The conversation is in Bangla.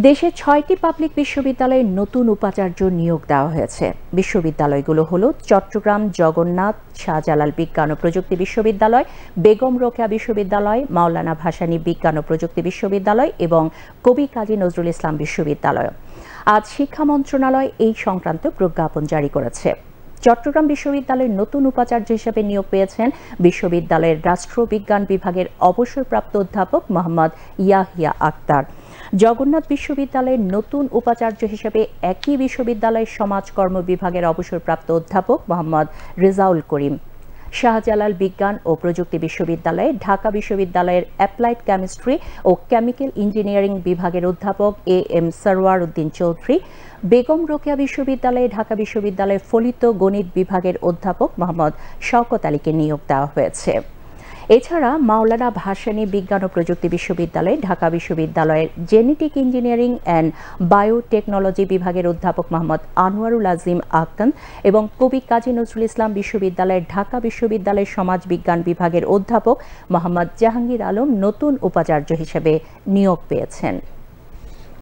দেশে ৬টি পাবলিক বিশ্ববিদ্যালয়ে নতুন উপাচার্য নিয়োগ দেওয়া হয়েছে। বিশ্ববিদ্যালয়গুলো হলো চট্টগ্রাম জগন্নাথ শাহজালাল বিজ্ঞান ও প্রযুক্তি বিশ্ববিদ্যালয়, বেগম রোকেয়া বিশ্ববিদ্যালয়, মাওলানা ভাসানী বিজ্ঞান ও প্রযুক্তি বিশ্ববিদ্যালয় এবং কবি কাজী নজরুল ইসলাম বিশ্ববিদ্যালয়। আজ শিক্ষা মন্ত্রণালয় এই সংক্রান্ত প্রজ্ঞাপন জারি করেছে। চট্টগ্রাম বিশ্ববিদ্যালয়ের নতুন উপাচার্য হিসেবে নিয়োগ পেয়েছেন বিশ্ববিদ্যালয়ের রাষ্ট্রবিজ্ঞান বিভাগের অবসরপ্রাপ্ত অধ্যাপক মোহাম্মদ ইয়াহিয়া আক্তার। জগন্নাথ বিশ্ববিদ্যালয়ের নতুন উপাচার্য হিসেবে একই বিশ্ববিদ্যালয়ের সমাজকর্ম বিভাগের অবসরপ্রাপ্ত অধ্যাপক মোহাম্মদ রেজাউল করিম। শাহজালাল বিজ্ঞান ও প্রযুক্তি বিশ্ববিদ্যালয়ে ঢাকা বিশ্ববিদ্যালয়ের অ্যাপ্লাইড কেমিস্ট্রি ও কেমিক্যাল ইঞ্জিনিয়ারিং বিভাগের অধ্যাপক এম সরওয়ার উদ্দিন চৌধুরী, বেগম রোকেয়া বিশ্ববিদ্যালয়ে ঢাকা বিশ্ববিদ্যালয়ের ফলিত গণিত বিভাগের অধ্যাপক মোহাম্মদ শওকত আলীকে নিয়োগ দেওয়া হয়েছে। এছাড়া মাওলানা ভাসানী বিজ্ঞান ও প্রযুক্তি বিশ্ববিদ্যালয়ে ঢাকা বিশ্ববিদ্যালয়ের জেনেটিক ইঞ্জিনিয়ারিং অ্যান্ড বায়োটেকনোলজি বিভাগের অধ্যাপক মোহাম্মদ আনোয়ারুল আজিম আক্তান এবং কবি কাজী নজরুল ইসলাম বিশ্ববিদ্যালয়ের ঢাকা বিশ্ববিদ্যালয়ের সমাজ বিজ্ঞান বিভাগের অধ্যাপক মোহাম্মদ জাহাঙ্গীর আলম নতুন উপাচার্য হিসেবে নিয়োগ পেয়েছেন।